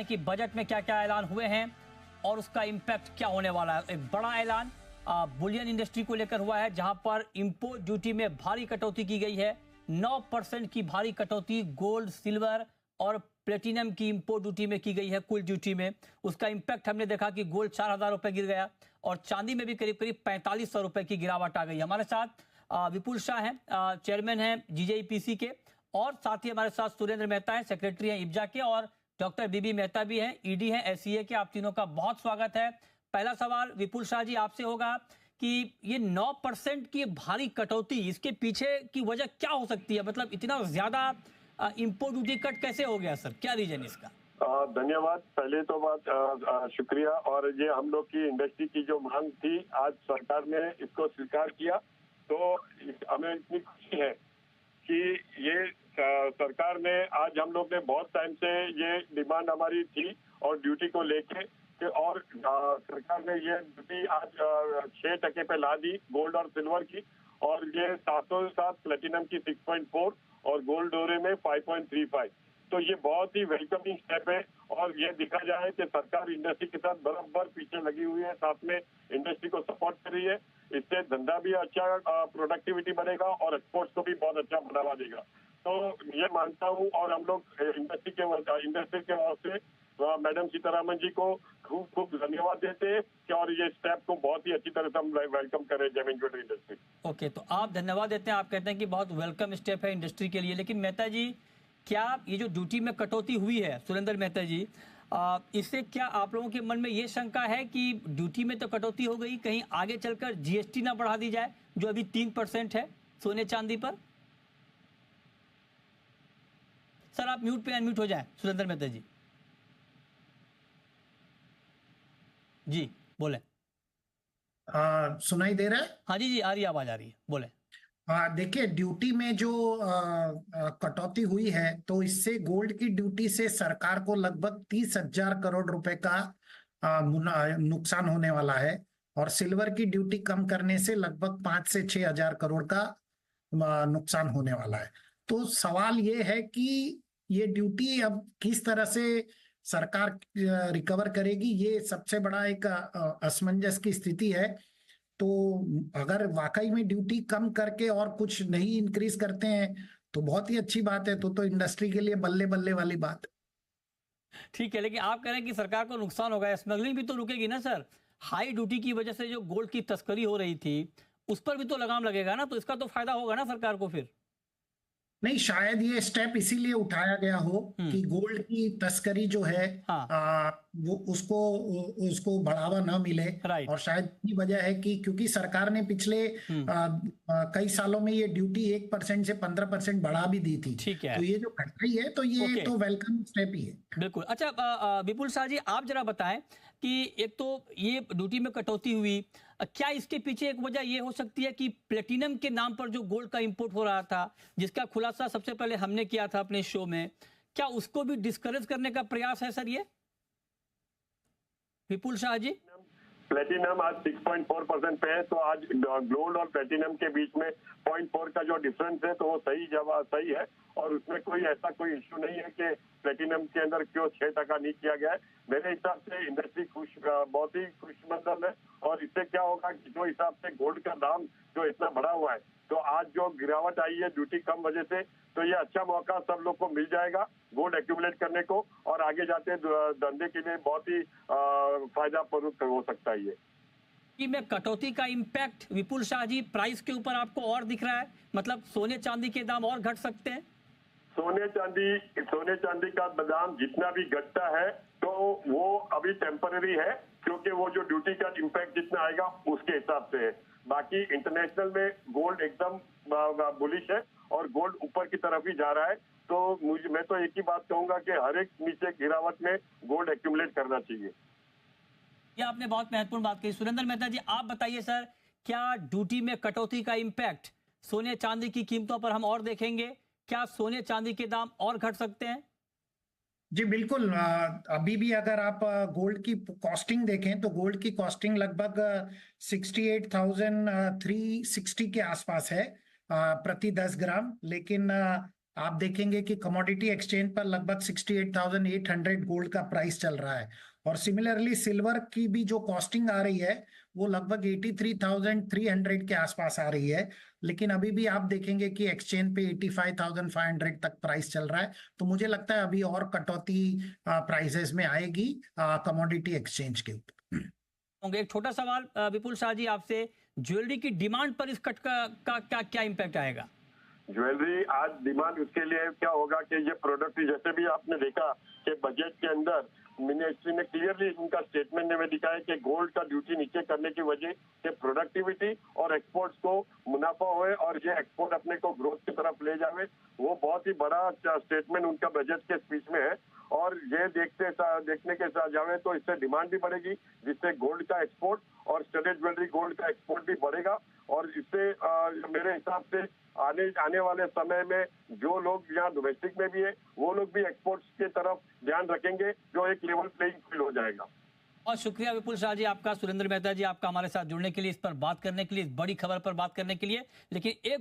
हैं कि बजट में क्या क्या ऐलान हुए हैं और उसका इम्पैक्ट क्या होने वाला है। एक बड़ा ऐलान बुलियन इंडस्ट्री को लेकर हुआ है, जहां पर इंपोर्ट ड्यूटी में भारी कटौती की गई है। 9% की भारी कटौती गोल्ड, सिल्वर और प्लेटिनम की इंपोर्ट ड्यूटी में की गई है, कुल ड्यूटी में। उसका इम्पैक्ट हमने देखा कि गोल्ड 4,000 रुपए गिर गया और चांदी में भी करीब करीब 4500 रुपए की गिरावट आ गई। हमारे साथ विपुल शाह हैं, चेयरमैन हैं जीजेईपीसी के, और साथ ही हमारे साथ सुरेंद्र मेहता हैं, सेक्रेटरी हैं इब्जा के, और डॉक्टर बीबी मेहता भी हैं, ईडी हैं एससीए के। आप तीनों का बहुत स्वागत है। पहला सवाल विपुल शाह जी आपसे होगा कि ये 9% की भारी कटौती, इसके पीछे की वजह क्या हो सकती है? मतलब इतना ज्यादा इंपोर्ट ड्यूटी कट कैसे हो गया सर, क्या रीजन इसका? धन्यवाद। पहले तो बात शुक्रिया। और ये हम लोग की इंडस्ट्री की जो मांग थी, आज सरकार ने इसको स्वीकार किया, तो हमें इतनी खुशी है कि ये सरकार ने, आज हम लोग ने बहुत टाइम से ये डिमांड हमारी थी और ड्यूटी को लेके, और सरकार ने ये ड्यूटी आज 6% पे ला दी गोल्ड और सिल्वर की, और ये 707 प्लेटिनम की 6.4 और गोल्ड डोरे में 5.35। तो ये बहुत ही वेलकमिंग स्टेप है, और ये दिखा जाए कि सरकार इंडस्ट्री के साथ बराबर पीछे लगी हुई है, साथ में इंडस्ट्री को सपोर्ट कर रही है। इससे धंधा भी अच्छा, प्रोडक्टिविटी बढ़ेगा और एक्सपोर्ट्स को भी बहुत अच्छा बढ़ावा देगा। तो ये मानता हूँ, और हम लोग इंडस्ट्री के ओर से मैडम सीतारामन जी को खूब खूब धन्यवाद देते हैं कि और ये स्टेप को बहुत ही अच्छी तरह से हम वेलकम करें जेम ज्वेलरी इंडस्ट्री। ओके, तो आप धन्यवाद देते हैं, आप कहते हैं कि बहुत वेलकम स्टेप है इंडस्ट्री के लिए। लेकिन मेहता जी, क्या ये जो ड्यूटी में कटौती हुई है, सुरेंद्र मेहता जी, इससे क्या आप लोगों के मन में ये शंका है कि ड्यूटी में तो कटौती हो गई, कहीं आगे चलकर जीएसटी ना बढ़ा दी जाए जो अभी 3% है सोने चांदी पर? सर आप म्यूट पे अनम्यूट हो जाएं, सुरेंद्र मेहता जी। जी बोले। सुनाई दे रहा है? हाँ जी जी, आ रही है, आवाज आ रही है, बोले। देखिए, ड्यूटी में जो कटौती हुई है, तो इससे गोल्ड की ड्यूटी से सरकार को लगभग 30,000 करोड़ रुपए का नुकसान होने वाला है, और सिल्वर की ड्यूटी कम करने से लगभग 5 से 6,000 करोड़ का नुकसान होने वाला है। तो सवाल ये है कि ये ड्यूटी अब किस तरह से सरकार रिकवर करेगी, ये सबसे बड़ा एक असमंजस की स्थिति है। तो अगर वाकई में ड्यूटी कम करके और कुछ नहीं इंक्रीज करते हैं तो बहुत ही अच्छी बात है, तो इंडस्ट्री के लिए बल्ले बल्ले वाली बात। ठीक है, लेकिन आप कह रहे हैं कि सरकार को नुकसान होगा, स्मगलिंग भी तो रुकेगी ना सर? हाई ड्यूटी की वजह से जो गोल्ड की तस्करी हो रही थी उस पर भी तो लगाम लगेगा ना, तो इसका तो फायदा होगा ना सरकार को फिर? नहीं, शायद ये स्टेप इसीलिए उठाया गया हो कि गोल्ड की तस्करी जो है, हाँ। वो उसको बढ़ावा ना मिले। और शायद ये वजह है कि क्योंकि सरकार ने पिछले कई सालों में ये ड्यूटी 1% से 15% बढ़ा भी दी थी। ठीक है, तो ये जो घट रही है, तो ये तो वेलकम स्टेप ही है। बिल्कुल। अच्छा विपुल शाह जी, आप जरा बताएं कि एक तो ये ड्यूटी में कटौती हुई, क्या इसके पीछे एक वजह ये हो सकती है कि प्लेटिनम के नाम पर जो गोल्ड का इंपोर्ट हो रहा था, जिसका खुलासा सबसे पहले हमने किया था अपने शो में, क्या उसको भी डिस्करेज करने का प्रयास है सर ये? विपुल शाह जी, प्लेटिनम आज 6.4% पे है, तो आज गोल्ड और प्लेटिनम के बीच में 0.4 का जो डिफरेंस है, तो वो सही है, और उसमें कोई ऐसा कोई इश्यू नहीं है कि प्लेटिनम के अंदर क्यों 6% नहीं किया गया है। मेरे हिसाब से इंडस्ट्री बहुत ही खुशमंदल है, और इससे क्या होगा कि जो हिसाब से गोल्ड का दाम जो इतना बढ़ा हुआ है, तो आज जो गिरावट आई है ड्यूटी कम वजह से, तो ये अच्छा मौका सब लोग को मिल जाएगा गोल्ड एक्यूमुलेट करने को, और आगे जाते धंधे के लिए बहुत ही फायदा प्रद हो सकता है। ये में कटौती का इम्पैक्ट विपुल शाह जी प्राइस के ऊपर आपको और दिख रहा है? मतलब सोने चांदी के दाम और घट सकते हैं? सोने चांदी का दाम जितना भी घटता है, तो वो अभी टेम्पररी है, क्योंकि वो जो ड्यूटी का इम्पैक्ट जितना आएगा उसके हिसाब से है। बाकी इंटरनेशनल में गोल्ड एकदम बुलिश है, और गोल्ड ऊपर की तरफ ही जा रहा है। तो मैं तो एक ही बात कहूंगा कि हर एक नीचे गिरावट में गोल्ड एक्यूमुलेट करना चाहिए। ये आपने बहुत महत्वपूर्ण बात कही। सुरेंद्र मेहता जी, आप बताइए सर, क्या ड्यूटी में कटौती का इम्पैक्ट सोने चांदी की कीमतों पर हम और देखेंगे? क्या सोने चांदी के दाम और घट सकते हैं? जी बिल्कुल। अभी भी अगर आप गोल्ड की कॉस्टिंग देखें, तो गोल्ड की कॉस्टिंग लगभग 68,360 के आसपास है प्रति 10 ग्राम। लेकिन आप देखेंगे कि कमोडिटी एक्सचेंज पर लगभग 68,800 गोल्ड का प्राइस चल रहा है। और सिमिलरली सिल्वर की भी जो कॉस्टिंग आ रही है वो लगभग 83,300 के आसपास आ रही है। लेकिन अभी भी आप देखेंगे कि एक्सचेंज पे 85,500 तक प्राइस चल रहा है। तो मुझे लगता है अभी और कटौती प्राइसेस में आएगी कमोडिटी एक्सचेंज के ऊपर। होंगे एक छोटा सवाल विपुल शाह जी आपसे, ज्वेलरी की डिमांड पर इस कट का क्या इम्पैक्ट आएगा? ज्वेलरी आज डिमांड उसके लिए क्या होगा कि ये प्रोडक्ट जैसे भी आपने देखा कि बजट के अंदर मिनिस्ट्री ने क्लियरली उनका स्टेटमेंट में दिखा है कि गोल्ड का ड्यूटी नीचे करने की वजह से प्रोडक्टिविटी और एक्सपोर्ट्स को मुनाफा होए और ये एक्सपोर्ट अपने को ग्रोथ की तरफ ले जावे। वो बहुत ही बड़ा स्टेटमेंट उनका बजट के स्पीच में है और ये देखने के साथ जावे तो इससे डिमांड भी बढ़ेगी, जिससे गोल्ड का एक्सपोर्ट और स्टडेड ज्वेलरी गोल्ड का एक्सपोर्ट भी बढ़ेगा। और इससे मेरे हिसाब से आने वाले समय में जो लोग यहाँ डोमेस्टिक में भी है वो लोग भी एक्सपोर्ट्स के तरफ ध्यान रखेंगे, जो एक लेवल प्लेइंग फील्ड हो जाएगा। और शुक्रिया विपुल शाह जी आपका, सुरेंद्र मेहता जी आपका हमारे साथ जुड़ने के लिए, इस पर बात करने के लिए, इस बड़ी खबर पर बात करने के लिए। लेकिन एक